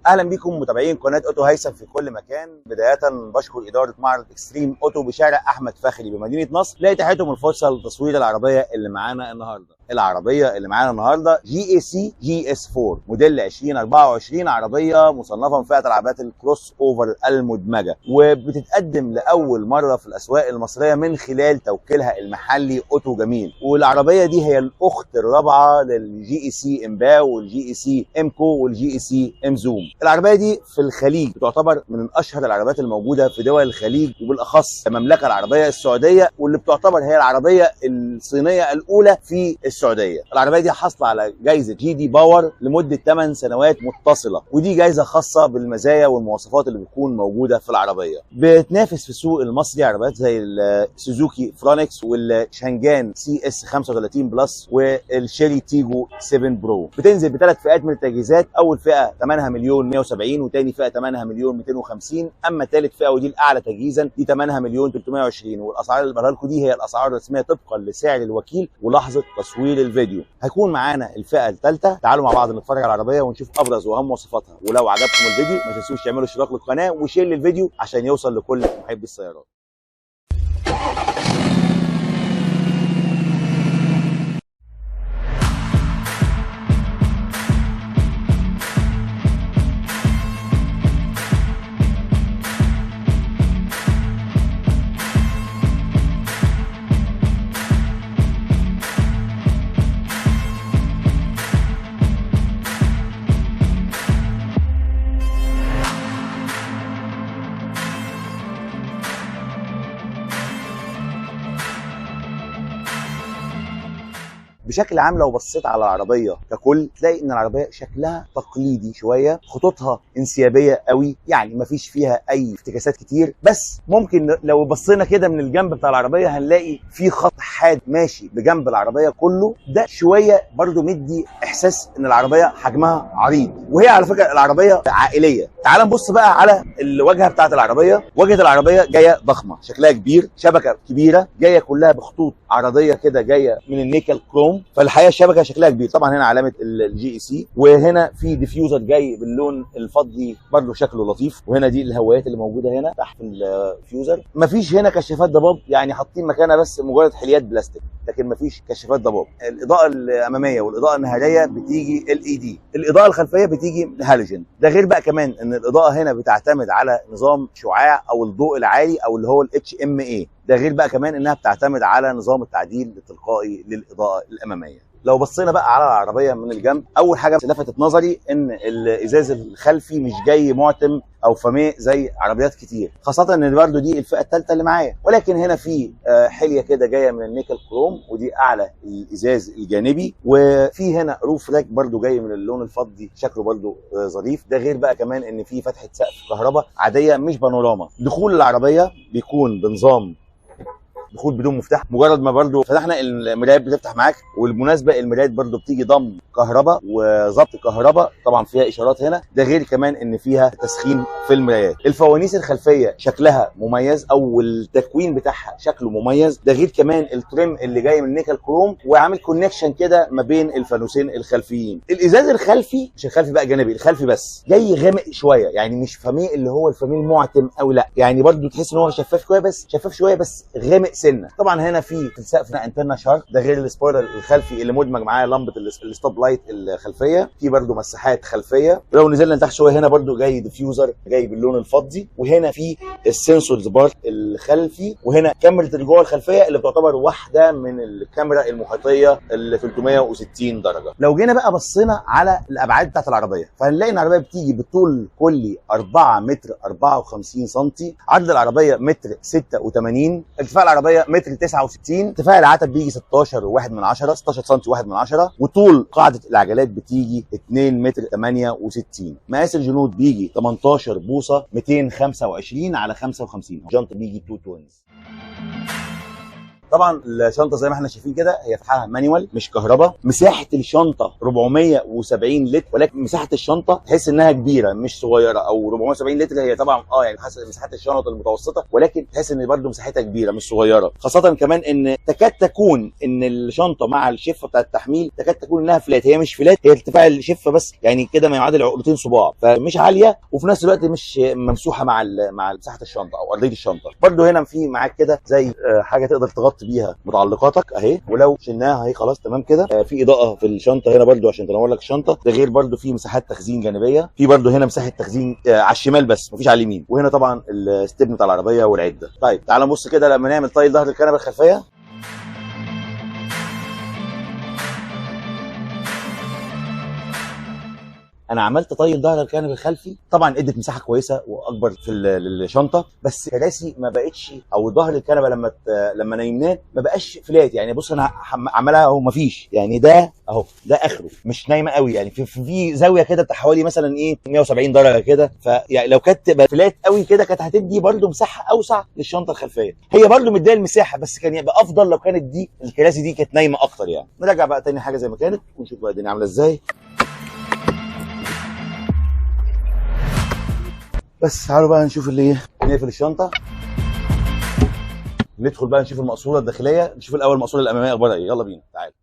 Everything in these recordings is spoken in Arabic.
اهلا بكم متابعين قناه اوتو هيثم في كل مكان. بدايه بشكر اداره معرض اكستريم اوتو بشارع احمد فخري بمدينه نصر لاتاحتهم الفرصه لتصوير العربيه اللي معانا النهارده. العربيه اللي معانا النهارده GAC GS4 موديل 2024، عربيه مصنفه من فئه العربيات الكروس اوفر المدمجه، وبتتقدم لاول مره في الاسواق المصريه من خلال توكيلها المحلي اوتو جميل. والعربيه دي هي الاخت الرابعه للGAC امباو والGAC امكو والGAC امزوم. العربيه دي في الخليج بتعتبر من اشهر العربيات الموجوده في دول الخليج، وبالاخص المملكه العربيه السعوديه، واللي بتعتبر هي العربيه الصينيه الاولى في السعوديه. العربيه دي حاصله على جائزه GD باور لمده 8 سنوات متصله، ودي جائزه خاصه بالمزايا والمواصفات اللي بتكون موجوده في العربيه. بتنافس في السوق المصري عربيات زي السوزوكي فرونكس والشانجان CS 35 بلس والشيري تيجو 7 برو. بتنزل بثلاث فئات من التجهيزات، اول فئه ثمنها مليون 170، وثاني فئه ثمنها مليون 250، اما ثالث فئه ودي الاعلى تجهيزا دي ثمنها مليون 320. والاسعار اللي بقولها لكم دي هي الاسعار الرسميه طبقا لسعر الوكيل ولحظه تصوير الفيديو. هيكون معانا الفئه الثالثه. تعالوا مع بعض نتفرج على العربيه ونشوف ابرز واهم مواصفاتها. ولو عجبكم الفيديو ما تنسوش تعملوا اشتراك للقناه وشير للفيديو عشان يوصل لكل محبي السيارات. بشكل عام لو بصيت على العربيه ككل تلاقي ان العربيه شكلها تقليدي شويه، خطوطها انسيابيه قوي، يعني مفيش فيها اي افتكاسات كتير. بس ممكن لو بصينا كده من الجنب بتاع العربيه هنلاقي في خط حاد ماشي بجنب العربيه كله، ده شويه برضو مدي احساس ان العربيه حجمها عريض. وهي على فكره العربيه عائليه. تعال نبص بقى على الواجهه بتاعه العربيه. واجهه العربيه جايه ضخمه، شكلها كبير، شبكه كبيره جايه كلها بخطوط عرضيه كده جايه من النيكل كروم، فالحقيقه الشبكه شكلها كبير. طبعا هنا علامه الGAC، وهنا في ديفيوزر جاي باللون الفضي برده شكله لطيف، وهنا دي الهوايات اللي موجوده هنا تحت الديفيوزر. مفيش هنا كشافات ضباب، يعني حاطين مكانها بس مجرد حليات بلاستيك، لكن مفيش كشافات ضباب. الاضاءه الاماميه والاضاءه النهاريه بتيجي LED، الاضاءه الخلفيه بتيجي هالوجين. ده غير بقى كمان ان الاضاءه هنا بتعتمد على نظام شعاع او الضوء العالي او اللي هو HMA. ده غير بقى كمان انها بتعتمد على نظام التعديل التلقائي للاضاءه الاماميه. لو بصينا بقى على العربيه من الجنب، اول حاجه لفتت نظري ان الازاز الخلفي مش جاي معتم او فاميه زي عربيات كتير، خاصه ان برده دي الفئه الثالثه اللي معايا. ولكن هنا في حليه كده جايه من النيكل كروم، ودي اعلى الازاز الجانبي. وفي هنا روف راك برده جاي من اللون الفضي، شكله برده ظريف. ده غير بقى كمان ان في فتحه سقف كهرباء عاديه مش بانوراما. دخول العربيه بيكون بنظام دخول بدون مفتاح، مجرد ما برضو فتحنا المرايات بتفتح معاك. وبالمناسبه المرايات برضو بتيجي ضم كهرباء وظبط كهرباء، طبعا فيها اشارات هنا. ده غير كمان ان فيها تسخين في المرايات. الفوانيس الخلفيه شكلها مميز، او التكوين بتاعها شكله مميز. ده غير كمان التريم اللي جاي من نيكل كروم وعامل كونكشن كده ما بين الفانوسين الخلفيين. الازاز الخلفي مش الخلفي بقى جانبي، الخلفي بس جاي غامق شويه، يعني مش فاميه اللي هو الفاميه المعتم او لا، يعني برضو تحس ان هو شفاف شويه بس غامق سنه. طبعا هنا في السقف انترنا شارك. ده غير السبويلر الخلفي اللي مدمج معاه لمبه الستوب لايت الخلفيه. في برده مساحات خلفيه. ولو نزلنا تحت شويه هنا برده جاي ديفيوزر جاي باللون الفضي، وهنا في السنسورز بارت الخلفي، وهنا كاميرا الرجوع الخلفيه اللي بتعتبر واحده من الكاميرا المحيطيه ال 360 درجه. لو جينا بقى بصينا على الابعاد بتاعت العربيه فهنلاقي ان العربيه بتيجي بطول كلي 4 متر 54 سم، عرض العربيه متر 86، ارتفاع العربيه متر 69، ارتفاع العتب بيجي 16 سم 1/10، وطول قاعده العجلات بتيجي 2 متر 68. مقاس الجنود بيجي 18 بوصه 225 على 55. جنط بيجي 2 توينز. طبعا الشنطه زي ما احنا شايفين كده هي فتحها مانيوال مش كهرباء. مساحه الشنطه 470 لتر، ولكن مساحه الشنطه تحس انها كبيره مش صغيره، او 470 لتر هي طبعا يعني حسب مساحه الشنط المتوسطه، ولكن تحس ان برده مساحتها كبيره مش صغيره. خاصه كمان ان تكاد تكون ان الشنطه مع الشفه بتاعه التحميل تكاد تكون انها فلات. هي مش فلات، هي ارتفاع الشفه بس يعني كده ما يعادل عقلتين صباع، فمش عاليه وفي نفس الوقت مش ممسوحه مع مساحه الشنطه او ارضيه الشنطه. برده هنا في معاك كده زي حاجه تقدر تغطي بيها متعلقاتك اهي، ولو شلناها اهي خلاص تمام كده. في اضاءه في الشنطه هنا برده عشان تنور لك الشنطه. ده غير برده في مساحات تخزين جانبيه، في برده هنا مساحه تخزين على الشمال بس مفيش على اليمين، وهنا طبعا الستبن بتاع العربيه والعده. طيب تعال نبص كده لما نعمل طايل ظهر الكنبه الخلفيه. انا عملت طايل ظهر الكنبه الخلفي، طبعا ادت مساحه كويسه واكبر في الشنطه، بس كراسي ما بقتش، او ظهر الكنبه لما نيمناه ما بقاش فلات. يعني بص انا عملها اهو ما فيش، يعني ده اهو ده اخره مش نايمه قوي، يعني في زاويه كده بتاع حوالي مثلا ايه 170 درجه كده. فيعني لو كانت تبقى فلات قوي كده كانت هتدي برده مساحه اوسع للشنطه الخلفيه. هي برده مديه المساحه، بس كان يبقى افضل لو كانت دي الكراسي دي كانت نايمه اكتر. يعني نرجع بقى تاني حاجه زي ما كانت ونشوف بقى الدنيا عامله ازاي. بس تعالوا بقى نشوف اللي نقفل الشنطه، ندخل بقى نشوف المقصوره الداخليه. نشوف الاول المقصوره الاماميه اخبارها ايه. يلا بينا تعالوا.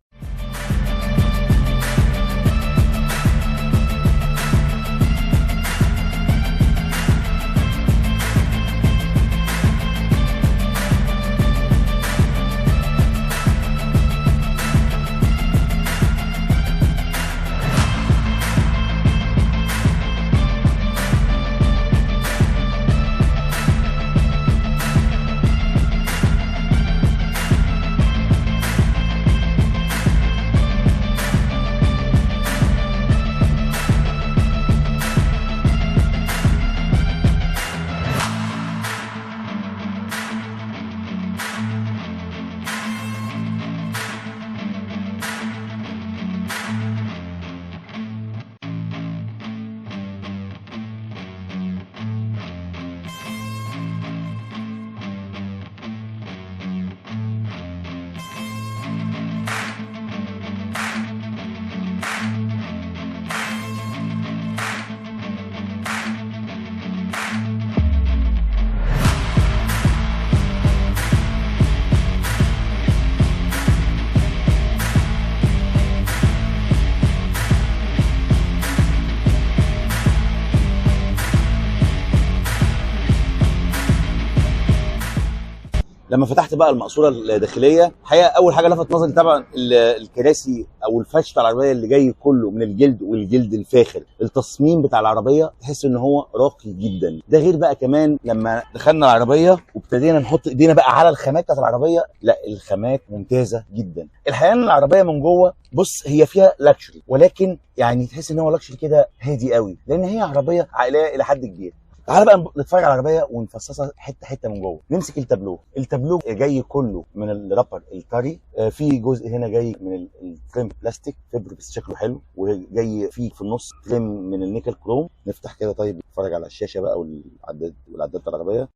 لما فتحت بقى المقصوره الداخليه، الحقيقه اول حاجه لفت نظري طبعا الكراسي او الفرش بتاع العربيه اللي جاي كله من الجلد، والجلد الفاخر. التصميم بتاع العربيه تحس ان هو راقي جدا. ده غير بقى كمان لما دخلنا العربيه وابتدينا نحط ايدينا بقى على الخامات بتاعت العربيه، لا الخامات ممتازه جدا. الحقيقه ان العربيه من جوه بص هي فيها لاكشري، ولكن يعني تحس ان هو لاكشري كده هادي قوي، لان هي عربيه عائليه الى حد كبير. تعالى بقى نتفرج على العربيه ونفصصها حته حته من جوه. نمسك التابلو جاي كله من الرابر الطري. في جزء هنا جاي من الفريم بلاستيك فبر بس شكله حلو، وجاي فيه في النص فريم من النيكل كروم. نفتح كده طيب نتفرج على الشاشه بقى والعداد بتاع العربيه.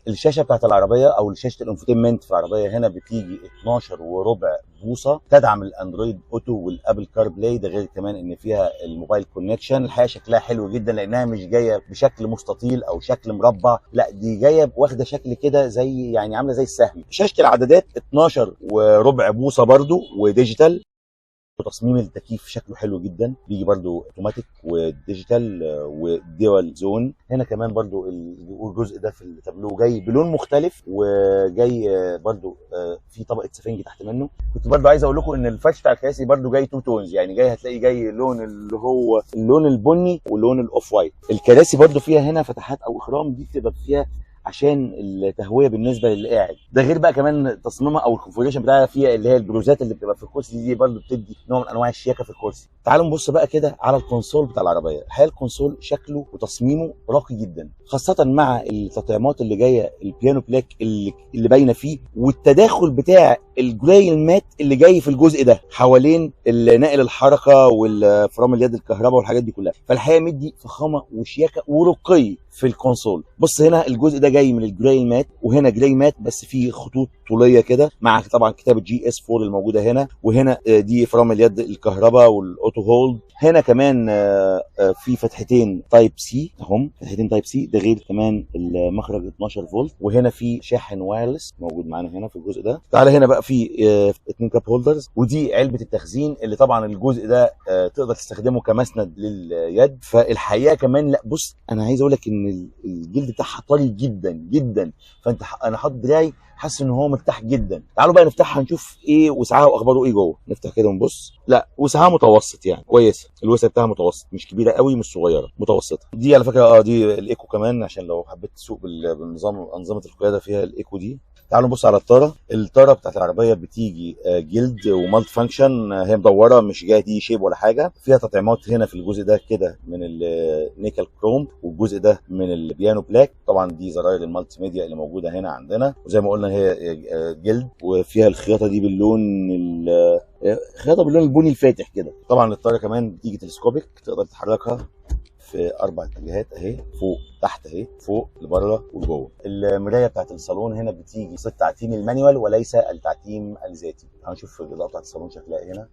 الشاشه بتاعت العربيه او شاشه الانفوتينمنت في العربيه هنا بتيجي 12 وربع بوصه، تدعم الاندرويد اوتو والابل كار بلاي. ده غير كمان ان فيها الموبايل كونكشن. الحقيقه شكلها حلو جدا لانها مش جايه بشكل مستطيل او شكل مربع، لا دي جايه واخده شكل كده زي يعني عامله زي السهم. شاشه العدادات 12 وربع بوصه برده وديجيتال. تصميم التكييف شكله حلو جدا، بيجي برضو اوتوماتيك وديجيتال وديوال زون. هنا كمان برضو الجزء ده في التابلو جاي بلون مختلف، وجاي برضو في طبقه سفنج تحت منه. كنت برضو عايز اقول لكم ان الفرش بتاع الكراسي برضو جاي تو تونز، يعني جاي هتلاقي جاي لون اللي هو اللون البني واللون الاوف وايت. الكراسي برضو فيها هنا فتحات او اخرام، دي بتبقى فيها عشان التهويه بالنسبه للي قاعد. ده غير بقى كمان تصميمها او الكونفيجريشن بتاعها فيها اللي هي البروزات اللي بتبقى في الكرسي دي برضو بتدي نوع من انواع الشياكه في الكرسي. تعالوا نبص بقى كده على الكونسول بتاع العربيه. الحقيقه الكونسول شكله وتصميمه راقي جدا، خاصه مع التطعيمات اللي جايه البيانو بلاك اللي باينه فيه، والتداخل بتاع الجراي المات اللي جاي في الجزء ده حوالين نقل الحركه والفرامل اليد الكهرباء والحاجات دي كلها. فالحقيقه مدي فخامه وشياكه ورقي في الكونسول. بص هنا الجزء ده جاي من الجراي مات، وهنا جراي مات بس فيه خطوط طوليه كده، مع طبعا كتابه GS4 الموجوده هنا، وهنا دي فرامل اليد الكهرباء والاوتو هولد. هنا كمان في فتحتين تايب سي اهم، فتحتين تايب سي، ده غير كمان المخرج 12 فولت. وهنا في شاحن وايرلس موجود معانا هنا في الجزء ده. تعالى هنا بقى في 2 كاب هولدرز، ودي علبه التخزين اللي طبعا الجزء ده تقدر تستخدمه كمسند لليد. فالحقيقه كمان لا بص انا عايز اقول لك ان الجلد بتاعها طري جدا جدا، فانت انا حاطط دراعي حاسس ان هو مرتاح جدا. تعالوا بقى نفتحها نشوف ايه وسعها واخباره ايه جوه. نفتح كده ونبص، لا وسعها متوسط يعني كويسه، الوسع بتاعها متوسط، مش كبيره قوي مش صغيره، متوسطه. دي على فكره دي الايكو كمان، عشان لو حبيت تسوق بالنظام انظمه القياده فيها الايكو دي. تعالوا نبص على الطاره بتاعت العربيه، بتيجي جلد ومالت فانكشن، هي مدوره مش جايه دي شيب ولا حاجه. فيها تطعيمات هنا في الجزء ده كده من النيكل كروم، والجزء ده من البيانو بلاك. طبعا دي زراير المالتي ميديا اللي موجوده هنا عندنا، وزي ما قلنا هي جلد، وفيها الخياطه دي باللون خياطه باللون البني الفاتح كده. طبعا الطاره كمان بتيجي تلسكوبيك، تقدر تحركها في 4 اتجاهات اهي، فوق تحت اهي، فوق لبره ولجوه. المرايه بتاعت الصالون هنا بتيجي صوت تعتيم المانيوال وليس التعتيم الذاتي. هنشوف الاضاءه بتاعت الصالون شكلها هنا.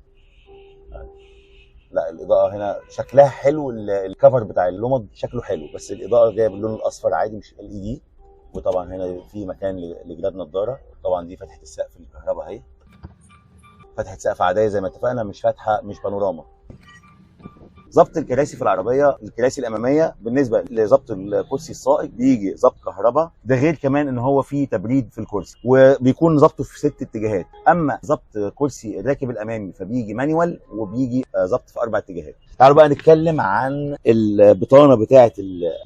لا الاضاءه هنا شكلها حلو، الكفر بتاع اللمض شكله حلو، بس الاضاءه جايه باللون الاصفر عادي مش LED. وطبعا هنا في مكان لجلاد نظاره. طبعا دي فتحه السقف الكهرباء اهي، فتحه سقف عاديه زي ما اتفقنا، مش فاتحه مش بانوراما. ظبط الكراسي في العربيه، الكراسي الاماميه بالنسبه لظبط الكرسي السائق بيجي ظبط كهرباء، ده غير كمان ان هو فيه تبريد في الكرسي، وبيكون ظبطه في 6 اتجاهات. اما ظبط كرسي الراكب الامامي فبيجي مانيوال، وبيجي ظبط في 4 اتجاهات. تعالوا بقى نتكلم عن البطانه بتاعه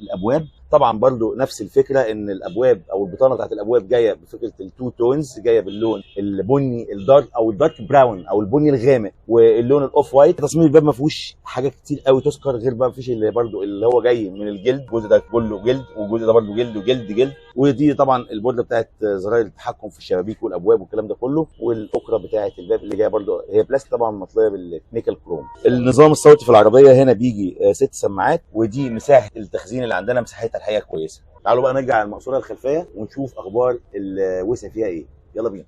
الابواب. طبعا برضو نفس الفكره، ان الابواب او البطانه بتاعت الابواب جايه بفكره التو تونز، جايه باللون البني الدارك او الدارك براون او البني الغامق، واللون الاوف وايت. تصميم الباب ما فيهوش حاجات كتير قوي تذكر، غير بقى مفيش اللي برضو اللي هو جاي من الجلد. الجزء ده كله جلد، والجزء ده برضو جلد وجلد جلد. ودي طبعا البورده بتاعت زراير التحكم في الشبابيك والابواب والكلام ده كله. والاكره بتاعت الباب اللي جايه برضو هي بلاستيك طبعا، مطليه بالنيكل كروم. النظام الصوتي في العربيه هنا بيجي 6 سماعات، ودي مساحه التخزين اللي عندنا مساحتها الحقيقه كويسه. تعالوا بقى نرجع المقصوره الخلفيه ونشوف اخبار الوسع فيها ايه. يلا بينا.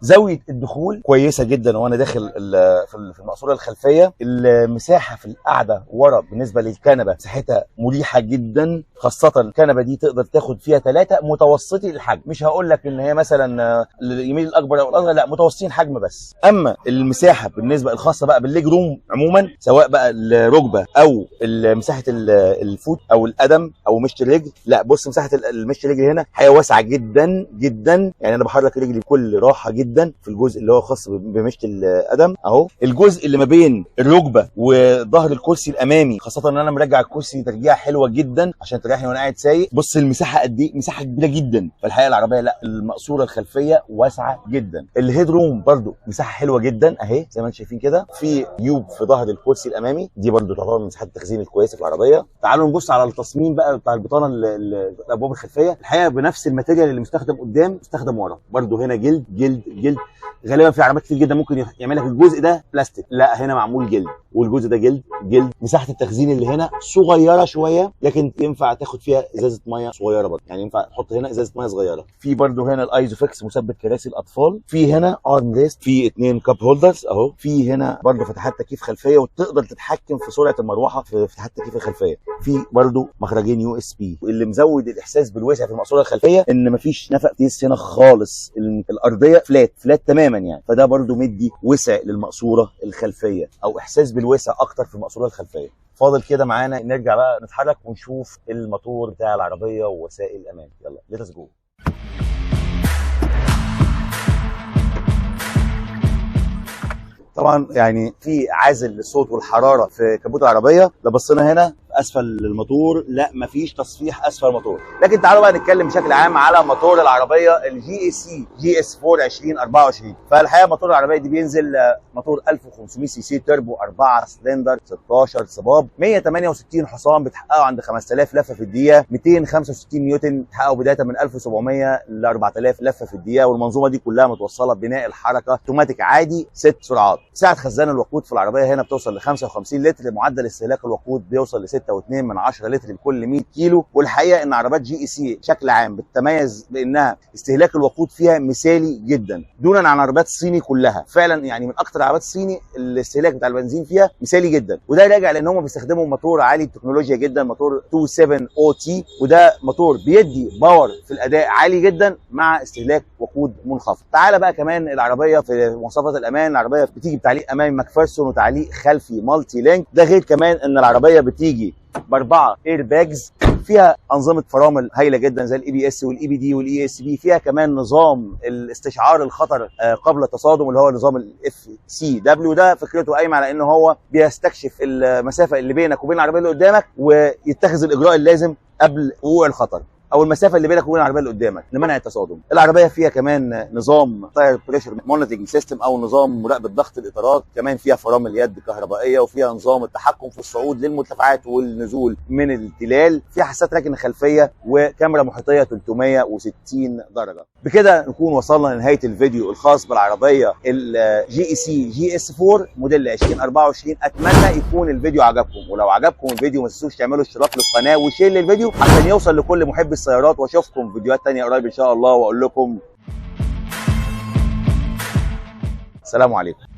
زاويه الدخول كويسه جدا وانا داخل في المقصوره الخلفيه. المساحه في القعده ورا بالنسبه للكنبه مساحتها مريحه جدا، خاصه الكنبه دي تقدر تاخد فيها 3 متوسطي الحجم. مش هقول لك ان هي مثلا اليمين الاكبر او الاصغر، لا متوسطين حجم بس. اما المساحه بالنسبه الخاصه بقى بالليج روم عموما، سواء بقى الركبه او مساحه الفوت او القدم او مشط الرجل، لا بص مساحه المشط الرجل هنا حقيقه واسعه جدا جدا. يعني انا بحرك رجلي بكل راحه جدا في الجزء اللي هو خاص بمشط القدم اهو. الجزء اللي ما بين الركبه وظهر الكرسي الامامي، خاصه ان انا مرجع الكرسي ترجيعه حلوه جدا عشان تريحني وانا قاعد سايق. بص المساحه قد ايه، مساحه كبيره جدا. فالحقيقه العربيه لا المقصوره الخلفيه واسعه جدا. الهيد روم برده مساحه حلوه جدا اهي زي ما انتم شايفين كده. في يوب في ظهر الكرسي الامامي، دي برده تعتبر من مساحات التخزين الكويسه في العربيه. تعالوا نبص على التصميم بقى بتاع البطانه الابواب الخلفيه. الحقيقه بنفس الماتيريال اللي مستخدم قدام مستخدم ورا برده. هنا جلد جلد جلد. غالبا في عربيات كتير جدا ممكن يعمل لك الجزء ده بلاستيك، لا هنا معمول جلد، والجزء ده جلد جلد. مساحه التخزين اللي هنا صغيره شويه، لكن ينفع تاخد فيها ازازه ميه صغيره برضه، يعني ينفع تحط هنا ازازه ميه صغيره. في برضه هنا الايزوفيكس مثبت كراسي الاطفال. في هنا ارم ريست، في 2 كاب هولدرز اهو. في هنا برضه فتحات تكييف خلفيه، وتقدر تتحكم في سرعه المروحه في فتحات التكييف الخلفيه. في برضه مخرجين USB. اللي مزود الاحساس بالوسع في المقصوره الخلفيه ان مفيش نفق تيس هنا خالص، الارضيه فلات تماما يعني. فده برضو مدي وسع للمقصوره الخلفيه، او احساس بالوسع اكتر في المقصوره الخلفيه. فاضل كده معانا نرجع بقى نتحرك ونشوف الموتور بتاع العربيه ووسائل الامان. يلا ليتس جو. طبعا يعني في عازل للصوت والحراره في كبوت العربيه. لو بصينا هنا اسفل الموتور، لا مفيش تصفيح اسفل الموتور. لكن تعالوا بقى نتكلم بشكل عام على موتور العربيه الجي اس سي جي اس 4 2024. فالحقيقه موتور العربيه دي بينزل موتور 1500 سي سي تربو 4 سلندر 16 صباب، 168 حصان بتحققوا عند 5000 لفه في الدقيقه، 265 نيوتن بتحققوا بدايه من 1700 ل 4000 لفه في الدقيقه. والمنظومه دي كلها متوصله ببناء الحركه اوتوماتيك عادي 6 سرعات. سعه خزان الوقود في العربيه هنا بتوصل ل 55 لتر، معدل استهلاك الوقود بيوصل ل 6.2 لتر لكل 100 كيلو. والحقيقه ان عربيات جي اي سي بشكل عام بتتميز بانها استهلاك الوقود فيها مثالي جدا دونا عن عربيات الصيني كلها. فعلا يعني من اكتر العربيات الصيني الاستهلاك بتاع البنزين فيها مثالي جدا، وده راجع لان هم بيستخدموا موتور عالي التكنولوجيا جدا، موتور 270 او تي، وده موتور بيدي باور في الاداء عالي جدا مع استهلاك وقود منخفض. تعالى بقى كمان العربيه في مواصفات الامان، العربيه بتيجي بتعليق امامي ماكفيرسون وتعليق خلفي مالتي لينك. ده غير كمان ان العربيه بتيجي ب4 اير باجز، فيها انظمه فرامل هايله جدا زي الاي بي اس والاي بي دي والاي اس بي، فيها كمان نظام الاستشعار الخطر قبل التصادم اللي هو نظام الاف سي دبليو. ده فكرته قايمه على ان هو بيستكشف المسافه اللي بينك وبين العربيه اللي قدامك ويتخذ الاجراء اللازم قبل وقوع الخطر، او المسافه اللي بينك وبين العربيه اللي قدامك لمنع التصادم. العربيه فيها كمان نظام تاير بريشر مونيتورنج سيستم او نظام مراقبه ضغط الاطارات، كمان فيها فرامل يد كهربائيه، وفيها نظام التحكم في الصعود للمرتفعات والنزول من التلال، فيها حساسات ركن خلفيه وكاميرا محيطيه 360 درجه. بكده نكون وصلنا لنهايه الفيديو الخاص بالعربيه الجي اي سي جي اس 4 موديل 2024. اتمنى يكون الفيديو عجبكم، ولو عجبكم الفيديو ما تنسوش تعملوا اشتراك للقناه وشير للفيديو عشان يوصل لكل محب السيارات. واشوفكم في فيديوهات تانية قريب ان شاء الله، واقول لكم السلام عليكم.